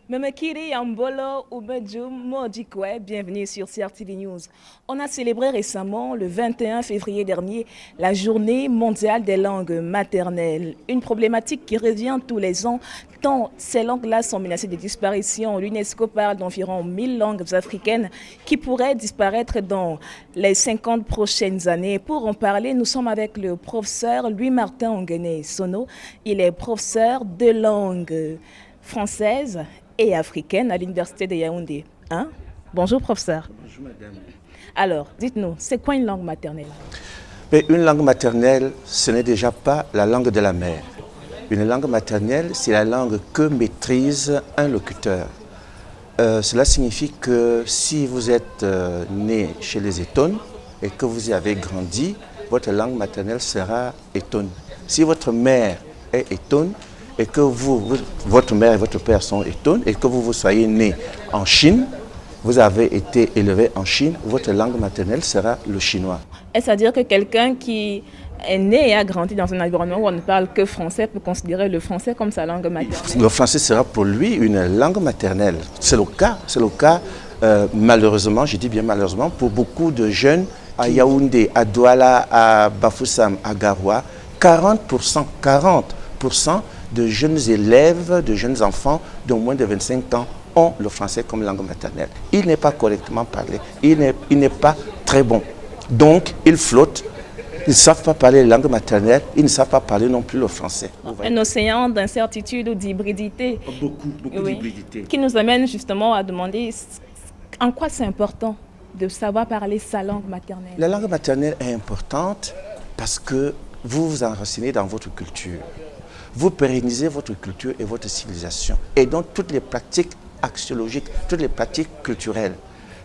Memekiri Yambolo Ubejum Modikwe, bienvenue sur CRTV News. On a célébré récemment, le 21 février dernier, la journée mondiale des langues maternelles. Une problématique qui revient tous les ans, tant ces langues-là sont menacées de disparition. L'UNESCO parle d'environ 1000 langues africaines qui pourraient disparaître dans les 50 prochaines années. Pour en parler, nous sommes avec le professeur Louis-Martin Onguené Sono. Il est professeur de langue française et africaine à l'université de Yaoundé. Hein? Bonjour professeur. Bonjour madame. Alors, dites-nous, c'est quoi une langue maternelle? Mais une langue maternelle, ce n'est déjà pas la langue de la mère. Une langue maternelle, c'est la langue que maîtrise un locuteur. Cela signifie que si vous êtes né chez les Etones et que vous y avez grandi, votre langue maternelle sera Etone. Si votre mère est Etone, et que votre mère et votre père sont Etones, et que vous soyez né en Chine, vous avez été élevé en Chine, votre langue maternelle sera le chinois. Est-ce à dire que quelqu'un qui est né et a grandi dans un environnement où on ne parle que français peut considérer le français comme sa langue maternelle? Le français sera pour lui une langue maternelle. C'est le cas, malheureusement, je dis bien malheureusement, pour beaucoup de jeunes à Yaoundé, à Douala, à Bafoussam, à Garoua, 40% de jeunes élèves, de jeunes enfants de moins de 25 ans ont le français comme langue maternelle. Il n'est pas correctement parlé, il n'est pas très bon. Donc, ils flottent, ils ne savent pas parler la langue maternelle, ils ne savent pas parler non plus le français. Un océan d'incertitude ou d'hybridité. Beaucoup Oui. d'hybridité. Qui nous amène justement à demander en quoi c'est important de savoir parler sa langue maternelle. La langue maternelle est importante parce que vous vous enracinez dans votre culture. Vous pérennisez votre culture et votre civilisation. Et donc toutes les pratiques axiologiques, toutes les pratiques culturelles.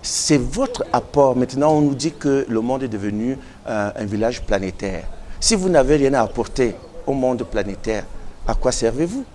C'est votre apport. Maintenant, on nous dit que le monde est devenu un village planétaire. Si vous n'avez rien à apporter au monde planétaire, à quoi servez-vous?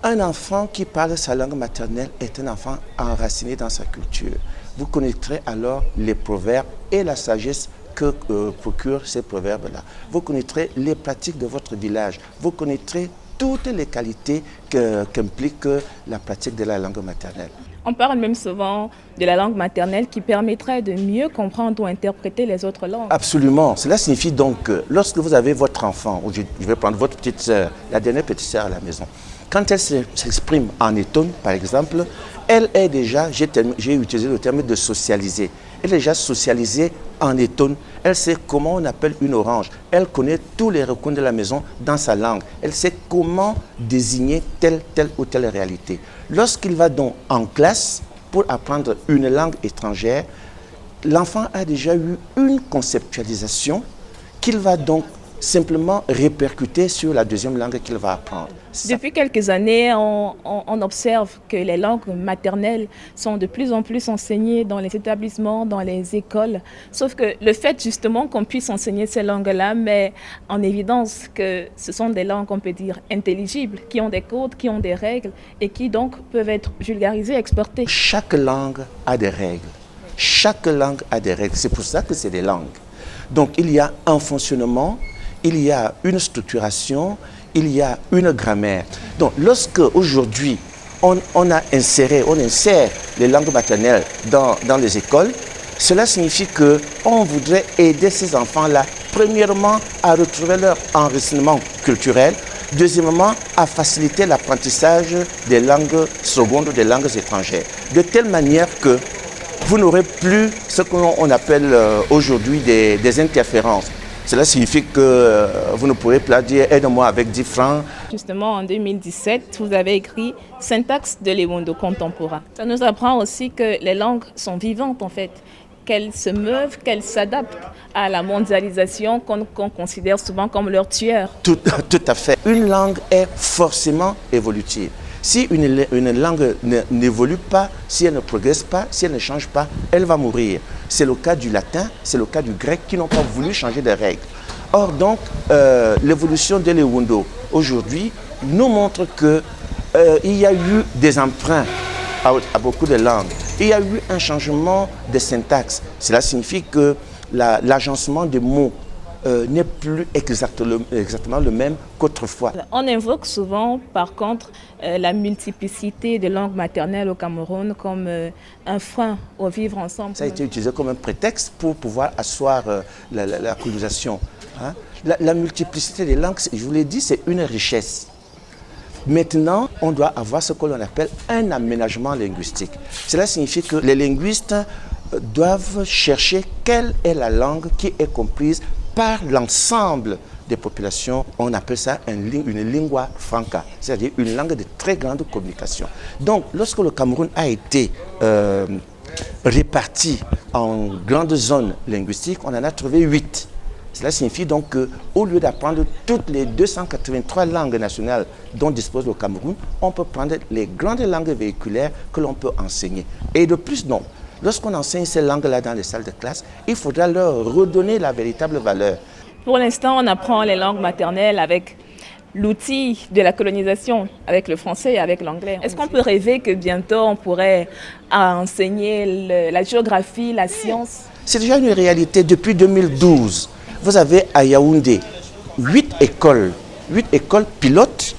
Un enfant qui parle sa langue maternelle est un enfant enraciné dans sa culture. Vous connaîtrez alors les proverbes et la sagesse que procurent ces proverbes-là. Vous connaîtrez les pratiques de votre village. Vous connaîtrez toutes les qualités qu'implique la pratique de la langue maternelle. On parle même souvent de la langue maternelle qui permettrait de mieux comprendre ou interpréter les autres langues. Absolument. Cela signifie donc que lorsque vous avez votre enfant, ou je vais prendre votre petite sœur, la dernière petite sœur à la maison, quand elle s'exprime en Etone, par exemple, elle est déjà, j'ai utilisé le terme de socialiser. Elle est déjà socialisée en Etone. Elle sait comment on appelle une orange. Elle connaît tous les recoins de la maison dans sa langue. Elle sait comment désigner telle ou telle réalité. Lorsqu'il va donc en classe pour apprendre une langue étrangère, l'enfant a déjà eu une conceptualisation qu'il va donc simplement répercuter sur la deuxième langue qu'il va apprendre. Depuis quelques années, on observe que les langues maternelles sont de plus en plus enseignées dans les établissements, dans les écoles. Sauf que le fait justement qu'on puisse enseigner ces langues-là met en évidence que ce sont des langues, on peut dire, intelligibles, qui ont des codes, qui ont des règles et qui donc peuvent être vulgarisées, exportées. Chaque langue a des règles. Chaque langue a des règles. C'est pour ça que c'est des langues. Donc il y a un fonctionnement, il y a une structuration, il y a une grammaire. Donc, lorsque aujourd'hui, on insère les langues maternelles dans les écoles, cela signifie qu'on voudrait aider ces enfants-là, premièrement, à retrouver leur enracinement culturel, deuxièmement, à faciliter l'apprentissage des langues secondes, des langues étrangères, de telle manière que vous n'aurez plus ce qu'on appelle aujourd'hui des interférences. Cela signifie que vous ne pourrez pas dire « aide-moi avec 10 francs ». Justement, en 2017, vous avez écrit « Syntaxe de l'Ewondo contemporain ». Ça nous apprend aussi que les langues sont vivantes en fait, qu'elles se meuvent, qu'elles s'adaptent à la mondialisation qu'on considère souvent comme leur tueur. Tout à fait. Une langue est forcément évolutive. Si une langue n'évolue pas, si elle ne progresse pas, si elle ne change pas, elle va mourir. C'est le cas du latin, c'est le cas du grec qui n'ont pas voulu changer de règles. Or donc, l'évolution de l'Ewondo aujourd'hui nous montre qu'il y a eu des emprunts à beaucoup de langues. Il y a eu un changement de syntaxe. Cela signifie que l'agencement des mots n'est plus exactement le même qu'autrefois. On invoque souvent, par contre, la multiplicité des langues maternelles au Cameroun comme un frein au vivre ensemble. Ça a été utilisé comme un prétexte pour pouvoir asseoir la colonisation. Hein. La multiplicité des langues, je vous l'ai dit, c'est une richesse. Maintenant, on doit avoir ce que l'on appelle un aménagement linguistique. Cela signifie que les linguistes doivent chercher quelle est la langue qui est comprise par l'ensemble des populations. On appelle ça une lingua franca, c'est-à-dire une langue de très grande communication. Donc, lorsque le Cameroun a été réparti en grandes zones linguistiques, on en a trouvé 8. Cela signifie donc qu'au lieu d'apprendre toutes les 283 langues nationales dont dispose le Cameroun, on peut prendre les grandes langues véhiculaires que l'on peut enseigner. Et de plus, non. Lorsqu'on enseigne ces langues-là dans les salles de classe, il faudra leur redonner la véritable valeur. Pour l'instant, on apprend les langues maternelles avec l'outil de la colonisation, avec le français et avec l'anglais. Est-ce qu'on peut rêver que bientôt on pourrait enseigner la géographie, la science? C'est déjà une réalité depuis 2012. Vous avez à Yaoundé 8 écoles pilotes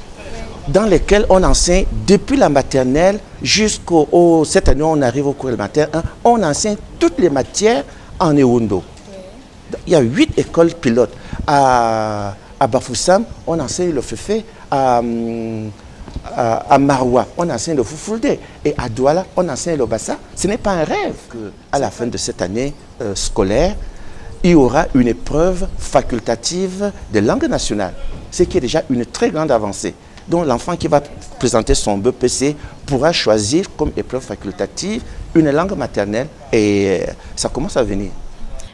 dans lesquelles on enseigne depuis la maternelle jusqu'au... Cette année, on arrive au cours élémentaire 1, on enseigne toutes les matières en Ewondo. Il y a 8 écoles pilotes. À Bafoussam, on enseigne le Féfé. À Maroua, on enseigne le Foufoulde. Et à Douala, on enseigne le Bassa. Ce n'est pas un rêve. À la fin de cette année scolaire, il y aura une épreuve facultative de langue nationale, ce qui est déjà une très grande avancée. Donc l'enfant qui va présenter son BPC pourra choisir comme épreuve facultative une langue maternelle et ça commence à venir.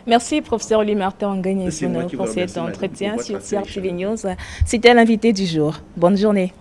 Merci, professeur Oli Martin Ngagne pour cet entretien sur CRTV News. C'était l'invité du jour. Bonne journée.